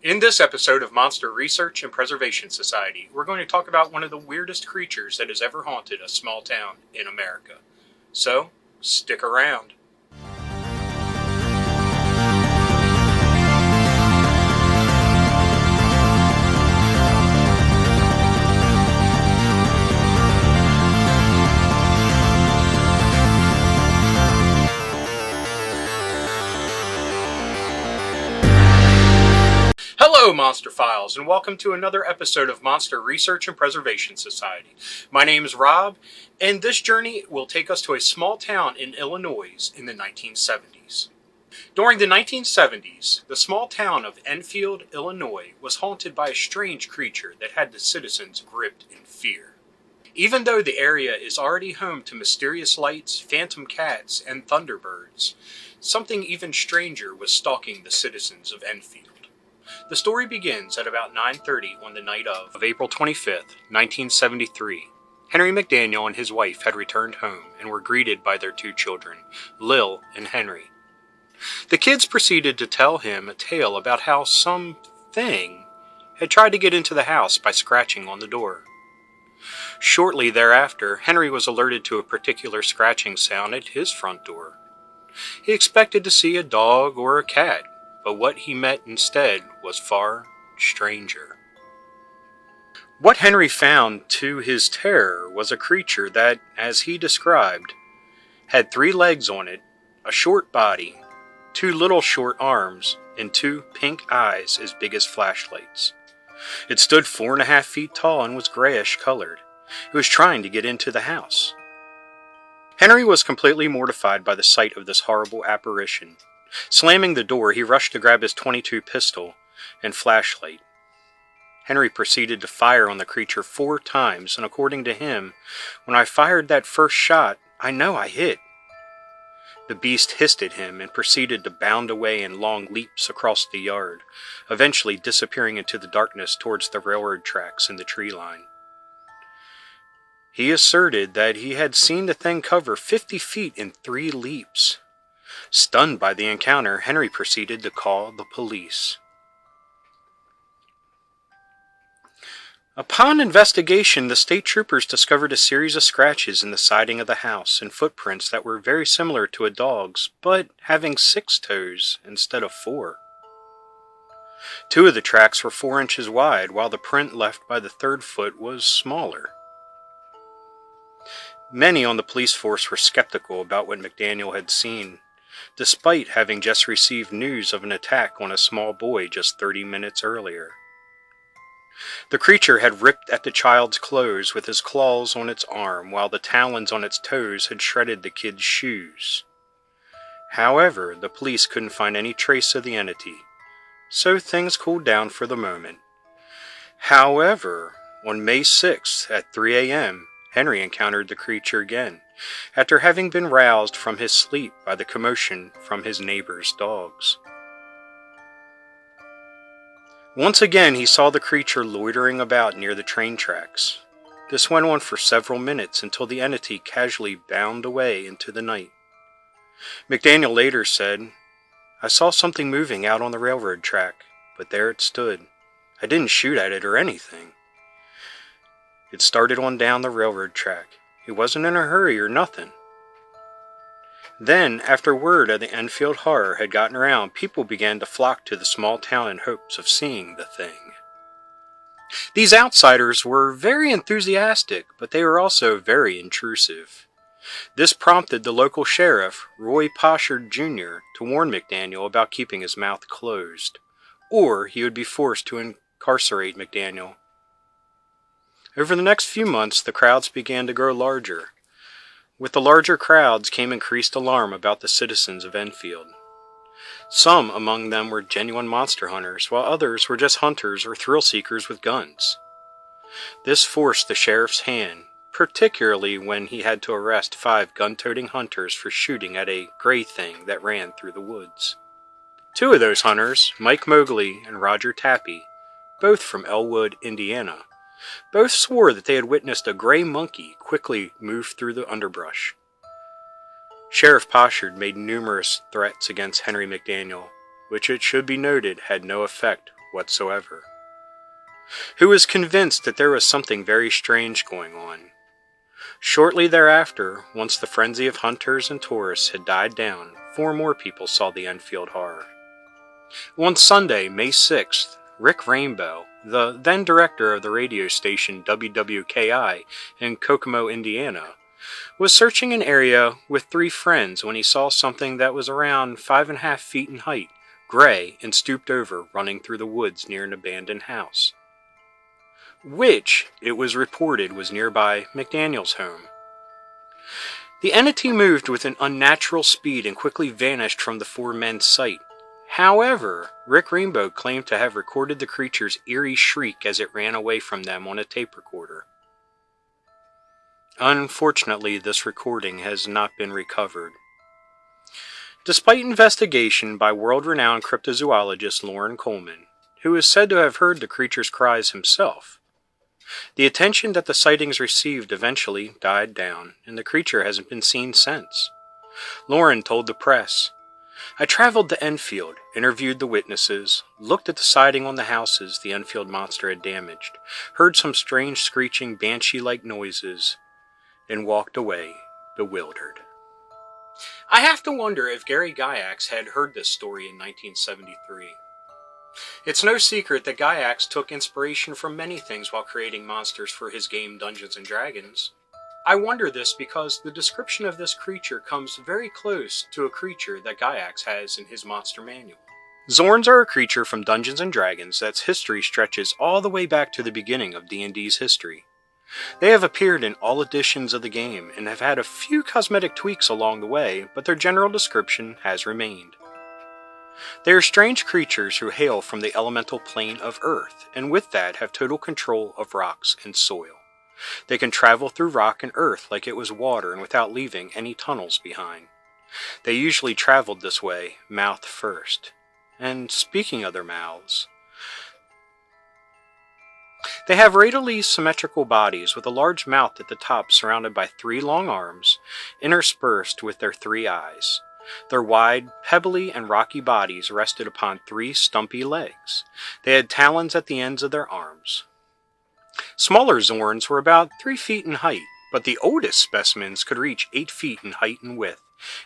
In this episode of Monster Research and Preservation Society, we're going to talk about one of the weirdest creatures that has ever haunted a small town in America. So, stick around. Hello, Monster Files, and welcome to another episode of Monster Research and Preservation Society. My name is Rob, and this journey will take us to a small town in Illinois in the 1970s. During the 1970s, the small town of Enfield, Illinois, was haunted by a strange creature that had the citizens gripped in fear. Even though the area is already home to mysterious lights, phantom cats, and thunderbirds, something even stranger was stalking the citizens of Enfield. The story begins at about 9:30 on the night of April 25th, 1973. Henry McDaniel and his wife had returned home and were greeted by their two children, Lil and Henry. The kids proceeded to tell him a tale about how something had tried to get into the house by scratching on the door. Shortly thereafter, Henry was alerted to a particular scratching sound at his front door. He expected to see a dog or a cat, but what he met instead was far stranger. What Henry found, to his terror, was a creature that, as he described, had 3 legs on it, a short body, 2 little short arms, and 2 pink eyes as big as flashlights. It stood 4.5 feet tall and was grayish colored. It was trying to get into the house. Henry was completely mortified by the sight of this horrible apparition. Slamming the door, he rushed to grab his .22 pistol and flashlight. Henry proceeded to fire on the creature 4 times, and according to him, when I fired that first shot, I know I hit. The beast hissed at him and proceeded to bound away in long leaps across the yard, eventually disappearing into the darkness towards the railroad tracks and the tree line. He asserted that he had seen the thing cover 50 feet in 3 leaps. Stunned by the encounter, Henry proceeded to call the police. Upon investigation, the state troopers discovered a series of scratches in the siding of the house and footprints that were very similar to a dog's, but having 6 toes instead of 4. 2 of the tracks were 4 inches wide, while the print left by the 3rd foot was smaller. Many on the police force were skeptical about what McDaniel had seen, despite having just received news of an attack on a small boy just 30 minutes earlier. The creature had ripped at the child's clothes with his claws on its arm, while the talons on its toes had shredded the kid's shoes. However, the police couldn't find any trace of the entity, so things cooled down for the moment. However, on May 6th at 3 a.m., Henry encountered the creature again, after having been roused from his sleep by the commotion from his neighbor's dogs. Once again, he saw the creature loitering about near the train tracks. This went on for several minutes until the entity casually bounded away into the night. McDaniel later said, "I saw something moving out on the railroad track, but there it stood. I didn't shoot at it or anything. It started on down the railroad track. It wasn't in a hurry or nothing." Then, after word of the Enfield horror had gotten around, people began to flock to the small town in hopes of seeing the thing. These outsiders were very enthusiastic, but they were also very intrusive. This prompted the local sheriff, Roy Poshard Jr., to warn McDaniel about keeping his mouth closed, or he would be forced to incarcerate McDaniel. Over the next few months, the crowds began to grow larger. With the larger crowds came increased alarm about the citizens of Enfield. Some among them were genuine monster hunters, while others were just hunters or thrill seekers with guns. This forced the sheriff's hand, particularly when he had to arrest 5 gun-toting hunters for shooting at a gray thing that ran through the woods. 2 of those hunters, Mike Mowgli and Roger Tappy, both from Elwood, Indiana, both swore that they had witnessed a gray monkey quickly move through the underbrush. Sheriff Poshard made numerous threats against Henry McDaniel, which it should be noted had no effect whatsoever, who was convinced that there was something very strange going on. Shortly thereafter, once the frenzy of hunters and tourists had died down, 4 more people saw the Enfield horror. On Sunday, May 6th, Rick Rainbow, the then director of the radio station WWKI in Kokomo, Indiana, was searching an area with 3 friends when he saw something that was around 5.5 feet in height, gray, and stooped over, running through the woods near an abandoned house, which, it was reported, was nearby McDaniel's home. The entity moved with an unnatural speed and quickly vanished from the 4 men's sight. However, Rick Rainbow claimed to have recorded the creature's eerie shriek as it ran away from them on a tape recorder. Unfortunately, this recording has not been recovered. Despite investigation by world-renowned cryptozoologist Loren Coleman, who is said to have heard the creature's cries himself, the attention that the sightings received eventually died down, and the creature hasn't been seen since. Loren told the press, "I traveled to Enfield, interviewed the witnesses, looked at the siding on the houses the Enfield monster had damaged, heard some strange screeching banshee-like noises, and walked away, bewildered." I have to wonder if Gary Gygax had heard this story in 1973. It's no secret that Gygax took inspiration from many things while creating monsters for his game Dungeons & Dragons. I wonder this because the description of this creature comes very close to a creature that Gygax has in his monster manual. Xorns are a creature from Dungeons & Dragons that's history stretches all the way back to the beginning of D&D's history. They have appeared in all editions of the game and have had a few cosmetic tweaks along the way, but their general description has remained. They are strange creatures who hail from the elemental plane of Earth, and with that have total control of rocks and soil. They can travel through rock and earth like it was water and without leaving any tunnels behind. They usually traveled this way, mouth first. And speaking of their mouths, they have radially symmetrical bodies with a large mouth at the top surrounded by 3 long arms, interspersed with their 3 eyes. Their wide, pebbly, and rocky bodies rested upon 3 stumpy legs. They had talons at the ends of their arms. Smaller Xorns were about 3 feet in height, but the oldest specimens could reach 8 feet in height and width,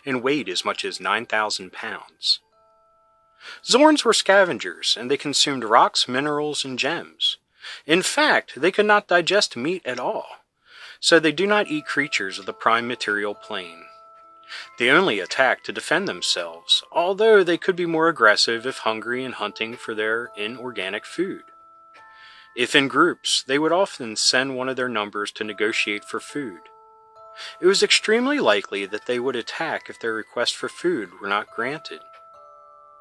and weighed as much as 9,000 pounds. Xorns were scavengers, and they consumed rocks, minerals, and gems. In fact, they could not digest meat at all, so they do not eat creatures of the prime material plane. They only attack to defend themselves, although they could be more aggressive if hungry and hunting for their inorganic food. If in groups, they would often send one of their numbers to negotiate for food. It was extremely likely that they would attack if their request for food were not granted.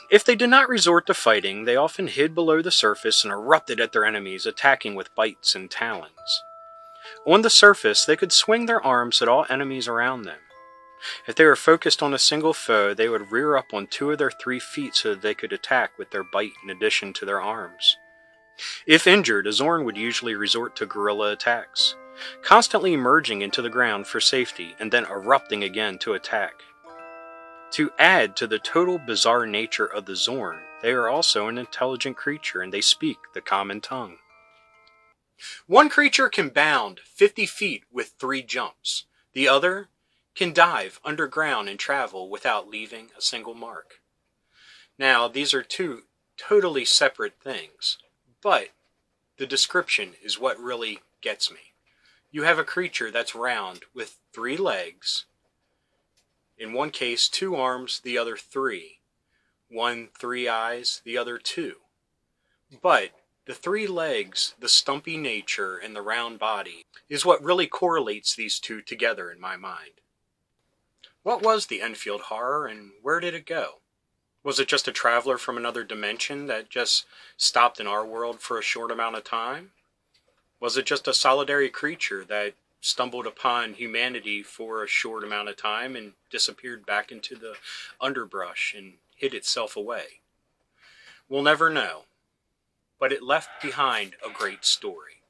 If they did not resort to fighting, they often hid below the surface and erupted at their enemies, attacking with bites and talons. On the surface, they could swing their arms at all enemies around them. If they were focused on a single foe, they would rear up on 2 of their 3 feet so that they could attack with their bite in addition to their arms. If injured, a Xorn would usually resort to guerrilla attacks, constantly emerging into the ground for safety and then erupting again to attack. To add to the total bizarre nature of the Xorn, they are also an intelligent creature and they speak the common tongue. One creature can bound 50 feet with 3 jumps. The other can dive underground and travel without leaving a single mark. Now, these are 2 totally separate things, but the description is what really gets me. You have a creature that's round with 3 legs, in one case 2 arms, the other 3, one 3 eyes, the other 2. But the 3 legs, the stumpy nature, and the round body is what really correlates these 2 together in my mind. What was the Enfield horror and where did it go? Was it just a traveler from another dimension that just stopped in our world for a short amount of time? Was it just a solitary creature that stumbled upon humanity for a short amount of time and disappeared back into the underbrush and hid itself away? We'll never know, but it left behind a great story.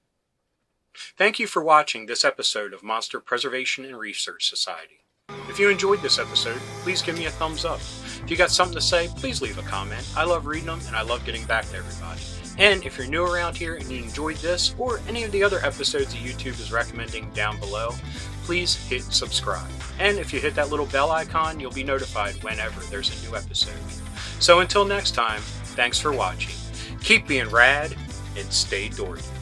Thank you for watching this episode of Monster Preservation and Research Society. If you enjoyed this episode, please give me a thumbs up. If you got something to say, please leave a comment. I love reading them and I love getting back to everybody. And if you're new around here and you enjoyed this or any of the other episodes that YouTube is recommending down below, please hit subscribe. And if you hit that little bell icon, you'll be notified whenever there's a new episode. So until next time, thanks for watching. Keep being rad and stay dorky.